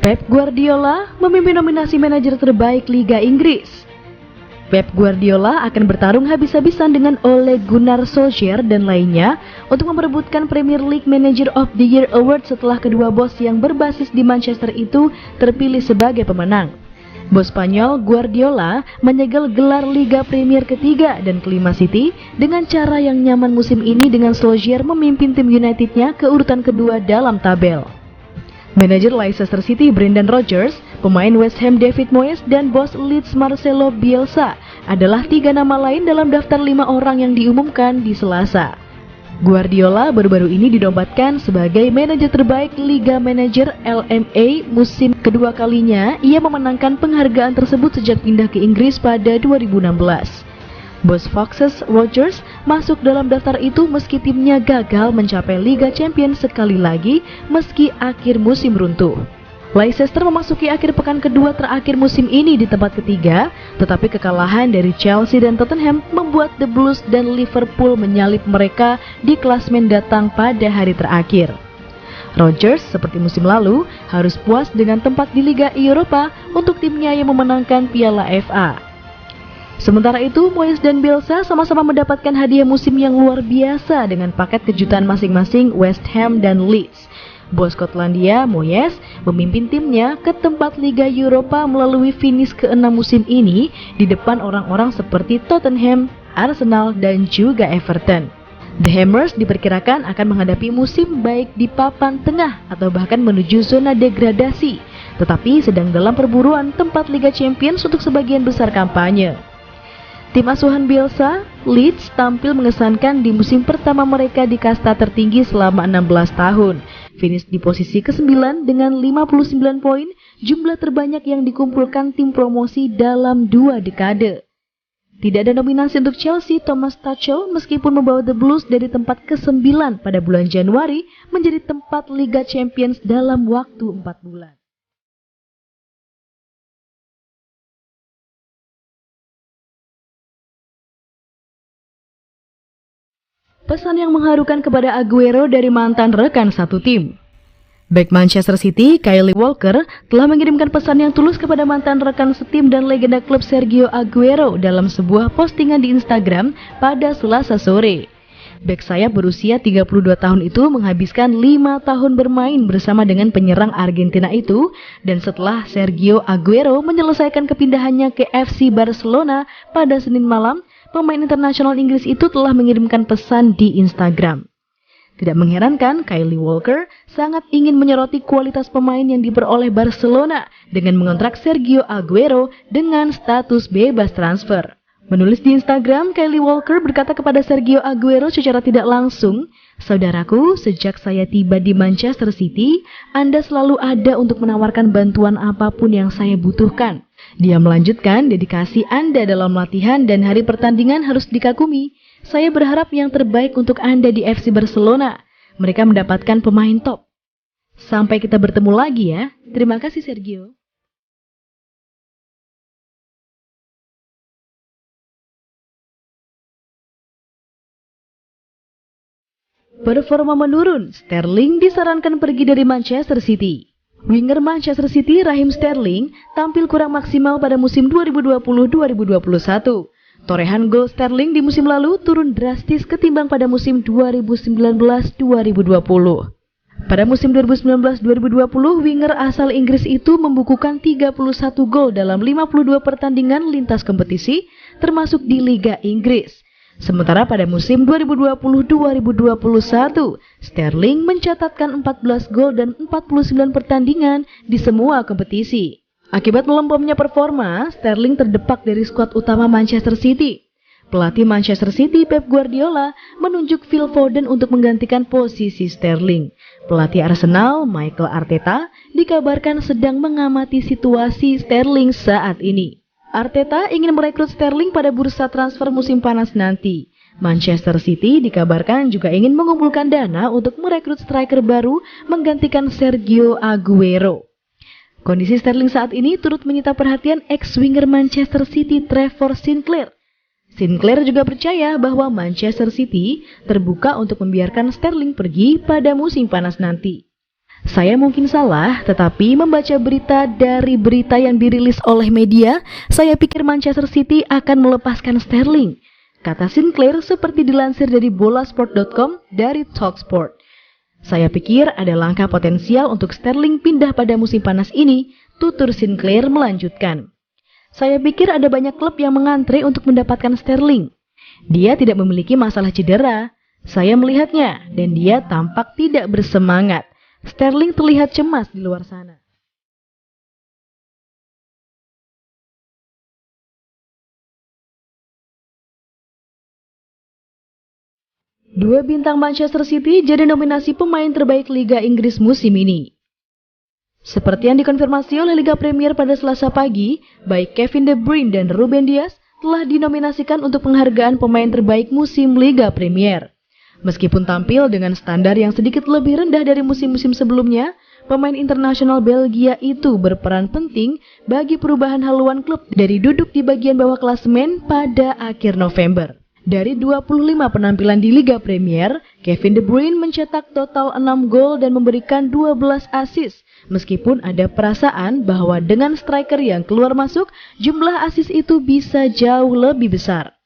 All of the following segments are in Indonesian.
Pep Guardiola memimpin nominasi manajer terbaik Liga Inggris. Pep Guardiola akan bertarung habis-habisan dengan Ole Gunnar Solskjaer dan lainnya untuk memperebutkan Premier League Manager of the Year Award setelah kedua bos yang berbasis di Manchester itu terpilih sebagai pemenang. Bos Spanyol Guardiola menyegel gelar Liga Premier ketiga dan kelima City dengan cara yang nyaman musim ini dengan Solskjaer memimpin tim Unitednya ke urutan kedua dalam tabel. Manajer Leicester City Brendan Rodgers, pemain West Ham David Moyes, dan bos Leeds Marcelo Bielsa adalah 3 nama lain dalam daftar 5 orang yang diumumkan di Selasa. Guardiola baru-baru ini dinobatkan sebagai manajer terbaik Liga Manager LMA musim kedua kalinya ia memenangkan penghargaan tersebut sejak pindah ke Inggris pada 2016. Bos Foxes Rodgers masuk dalam daftar itu meski timnya gagal mencapai Liga Champions sekali lagi meski akhir musim runtuh. Leicester memasuki akhir pekan kedua terakhir musim ini di tempat ketiga, tetapi kekalahan dari Chelsea dan Tottenham membuat The Blues dan Liverpool menyalip mereka di klasmen datang pada hari terakhir. Rodgers, seperti musim lalu, harus puas dengan tempat di Liga Eropa untuk timnya yang memenangkan Piala FA. Sementara itu, Moyes dan Bielsa sama-sama mendapatkan hadiah musim yang luar biasa dengan paket kejutan masing-masing West Ham dan Leeds. Bos Skotlandia, Moyes, memimpin timnya ke tempat Liga Eropa melalui finish ke-6 musim ini di depan orang-orang seperti Tottenham, Arsenal, dan juga Everton. The Hammers diperkirakan akan menghadapi musim baik di papan tengah atau bahkan menuju zona degradasi, tetapi sedang dalam perburuan tempat Liga Champions untuk sebagian besar kampanye. Tim asuhan Bielsa, Leeds, tampil mengesankan di musim pertama mereka di kasta tertinggi selama 16 tahun. Finish di posisi ke-9 dengan 59 poin, jumlah terbanyak yang dikumpulkan tim promosi dalam 2 dekade. Tidak ada nominasi untuk Chelsea Thomas Tuchel meskipun membawa The Blues dari tempat ke-9 pada bulan Januari menjadi tempat Liga Champions dalam waktu 4 bulan. Pesan yang mengharukan kepada Aguero dari mantan rekan satu tim. Bek Manchester City, Kyle Walker, telah mengirimkan pesan yang tulus kepada mantan rekan setim dan legenda klub Sergio Aguero dalam sebuah postingan di Instagram pada Selasa sore. Bek sayap berusia 32 tahun itu menghabiskan 5 tahun bermain bersama dengan penyerang Argentina itu, dan setelah Sergio Aguero menyelesaikan kepindahannya ke FC Barcelona pada Senin malam, pemain internasional Inggris itu telah mengirimkan pesan di Instagram. Tidak mengherankan, Kyle Walker sangat ingin menyoroti kualitas pemain yang diperoleh Barcelona dengan mengontrak Sergio Aguero dengan status bebas transfer. Menulis di Instagram, Kyle Walker berkata kepada Sergio Aguero secara tidak langsung, "Saudaraku, sejak saya tiba di Manchester City, Anda selalu ada untuk menawarkan bantuan apapun yang saya butuhkan." Dia melanjutkan, dedikasi Anda dalam latihan dan hari pertandingan harus dikagumi. Saya berharap yang terbaik untuk Anda di FC Barcelona. Mereka mendapatkan pemain top. Sampai kita bertemu lagi ya. Terima kasih Sergio. Performa menurun, Sterling disarankan pergi dari Manchester City. Winger Manchester City Raheem Sterling tampil kurang maksimal pada musim 2020-2021. Torehan gol Sterling di musim lalu turun drastis ketimbang pada musim 2019-2020. Pada musim 2019-2020, winger asal Inggris itu membukukan 31 gol dalam 52 pertandingan lintas kompetisi, termasuk di Liga Inggris. Sementara pada musim 2020-2021, Sterling mencatatkan 14 gol dan 49 pertandingan di semua kompetisi. Akibat melempemnya performa, Sterling terdepak dari skuad utama Manchester City. Pelatih Manchester City Pep Guardiola menunjuk Phil Foden untuk menggantikan posisi Sterling. Pelatih Arsenal Mikel Arteta dikabarkan sedang mengamati situasi Sterling saat ini. Arteta ingin merekrut Sterling pada bursa transfer musim panas nanti. Manchester City dikabarkan juga ingin mengumpulkan dana untuk merekrut striker baru menggantikan Sergio Aguero. Kondisi Sterling saat ini turut menyita perhatian ex-winger Manchester City Trevor Sinclair. Sinclair juga percaya bahwa Manchester City terbuka untuk membiarkan Sterling pergi pada musim panas nanti. Saya mungkin salah, tetapi membaca berita dari berita yang dirilis oleh media, saya pikir Manchester City akan melepaskan Sterling, kata Sinclair seperti dilansir dari bolasport.com dari Talksport. Saya pikir ada langkah potensial untuk Sterling pindah pada musim panas ini, tutur Sinclair melanjutkan. Saya pikir ada banyak klub yang mengantre untuk mendapatkan Sterling. Dia tidak memiliki masalah cedera. Saya melihatnya, dan dia tampak tidak bersemangat. Sterling terlihat cemas di luar sana. Dua bintang Manchester City jadi nominasi pemain terbaik Liga Inggris musim ini. Seperti yang dikonfirmasi oleh Liga Premier pada Selasa pagi, baik Kevin De Bruyne dan Ruben Dias telah dinominasikan untuk penghargaan pemain terbaik musim Liga Premier. Meskipun tampil dengan standar yang sedikit lebih rendah dari musim-musim sebelumnya, pemain internasional Belgia itu berperan penting bagi perubahan haluan klub dari duduk di bagian bawah klasemen pada akhir November. Dari 25 penampilan di Liga Premier, Kevin De Bruyne mencetak total 6 gol dan memberikan 12 assist. Meskipun ada perasaan bahwa dengan striker yang keluar masuk, jumlah assist itu bisa jauh lebih besar.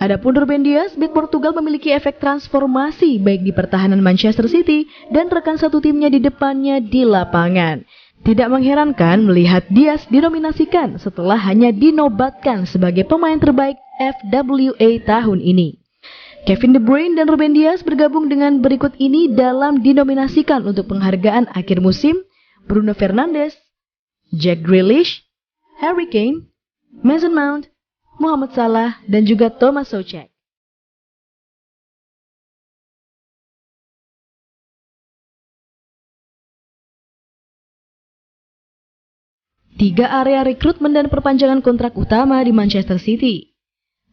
Adapun Ruben Dias, bek Portugal memiliki efek transformasi baik di pertahanan Manchester City dan rekan satu timnya di depannya di lapangan. Tidak mengherankan melihat Dias dinominasikan setelah hanya dinobatkan sebagai pemain terbaik FWA tahun ini. Kevin De Bruyne dan Ruben Dias bergabung dengan berikut ini dalam dinominasikan untuk penghargaan akhir musim: Bruno Fernandes, Jack Grealish, Harry Kane, Mason Mount, Mohamed Salah, dan juga Thomas Soucek. Tiga area rekrutmen dan perpanjangan kontrak utama di Manchester City.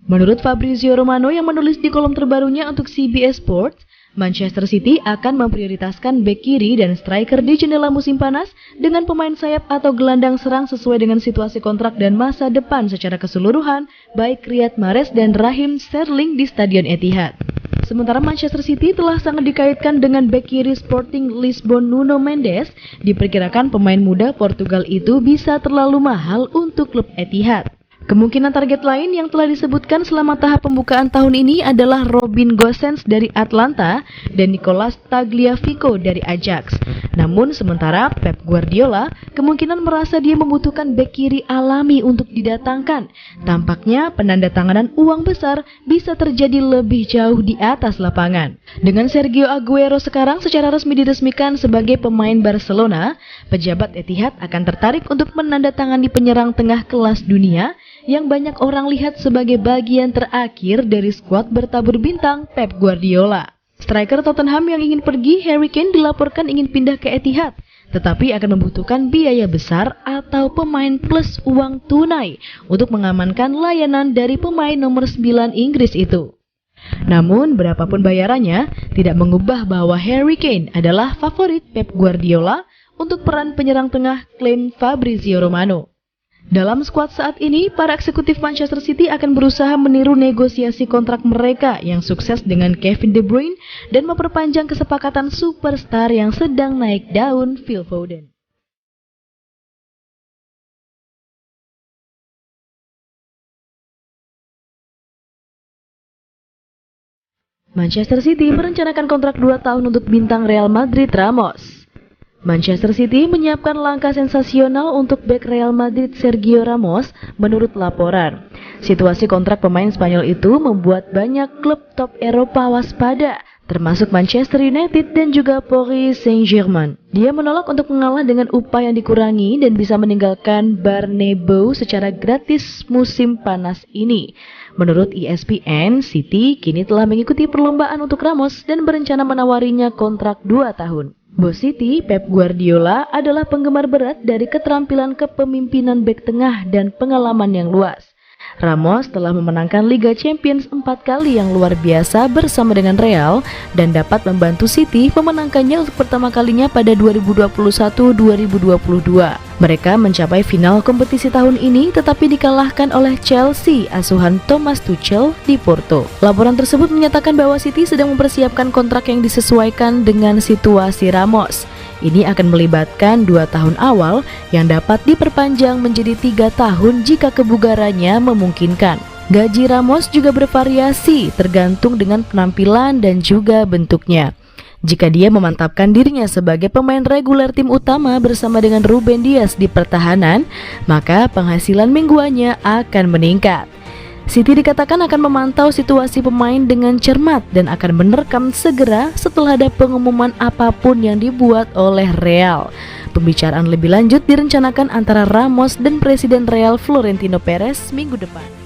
Menurut Fabrizio Romano yang menulis di kolom terbarunya untuk CBS Sports, Manchester City akan memprioritaskan bek kiri dan striker di jendela musim panas dengan pemain sayap atau gelandang serang sesuai dengan situasi kontrak dan masa depan secara keseluruhan, baik Riyad Mahrez dan Raheem Sterling di Stadion Etihad. Sementara Manchester City telah sangat dikaitkan dengan bek kiri Sporting Lisbon Nuno Mendes, diperkirakan pemain muda Portugal itu bisa terlalu mahal untuk klub Etihad. Kemungkinan target lain yang telah disebutkan selama tahap pembukaan tahun ini adalah Robin Gosens dari Atlanta dan Nicolas Tagliafico dari Ajax. Namun sementara Pep Guardiola kemungkinan merasa dia membutuhkan bek kiri alami untuk didatangkan. Tampaknya penandatanganan uang besar bisa terjadi lebih jauh di atas lapangan. Dengan Sergio Aguero sekarang secara resmi diresmikan sebagai pemain Barcelona, pejabat Etihad akan tertarik untuk menandatangani penyerang tengah kelas dunia yang banyak orang lihat sebagai bagian terakhir dari skuad bertabur bintang Pep Guardiola. Striker Tottenham yang ingin pergi, Harry Kane, dilaporkan ingin pindah ke Etihad, tetapi akan membutuhkan biaya besar atau pemain plus uang tunai untuk mengamankan layanan dari pemain nomor 9 Inggris itu. Namun, berapapun bayarannya, tidak mengubah bahwa Harry Kane adalah favorit Pep Guardiola untuk peran penyerang tengah, klaim Fabrizio Romano. Dalam skuad saat ini, para eksekutif Manchester City akan berusaha meniru negosiasi kontrak mereka yang sukses dengan Kevin De Bruyne dan memperpanjang kesepakatan superstar yang sedang naik daun, Phil Foden. Manchester City merencanakan kontrak 2 tahun untuk bintang Real Madrid Ramos. Manchester City menyiapkan langkah sensasional untuk bek Real Madrid Sergio Ramos menurut laporan. Situasi kontrak pemain Spanyol itu membuat banyak klub top Eropa waspada, termasuk Manchester United dan juga Paris Saint-Germain. Dia menolak untuk mengalah dengan upah yang dikurangi dan bisa meninggalkan Bernabeu secara gratis musim panas ini. Menurut ESPN, City kini telah mengikuti perlombaan untuk Ramos dan berencana menawarinya kontrak 2 tahun. Bos City, Pep Guardiola, adalah penggemar berat dari keterampilan kepemimpinan bek tengah dan pengalaman yang luas. Ramos telah memenangkan Liga Champions 4 kali yang luar biasa bersama dengan Real dan dapat membantu City memenangkannya untuk pertama kalinya pada 2021-2022. Mereka mencapai final kompetisi tahun ini tetapi dikalahkan oleh Chelsea asuhan Thomas Tuchel di Porto. Laporan tersebut menyatakan bahwa City sedang mempersiapkan kontrak yang disesuaikan dengan situasi Ramos. Ini akan melibatkan 2 tahun awal yang dapat diperpanjang menjadi 3 tahun jika kebugarannya memungkinkan. Gaji Ramos juga bervariasi tergantung dengan penampilan dan juga bentuknya. Jika dia memantapkan dirinya sebagai pemain reguler tim utama bersama dengan Ruben Dias di pertahanan, maka penghasilan mingguannya akan meningkat. Siti dikatakan akan memantau situasi pemain dengan cermat dan akan menerkam segera setelah ada pengumuman apapun yang dibuat oleh Real. Pembicaraan lebih lanjut direncanakan antara Ramos dan Presiden Real Florentino Perez minggu depan.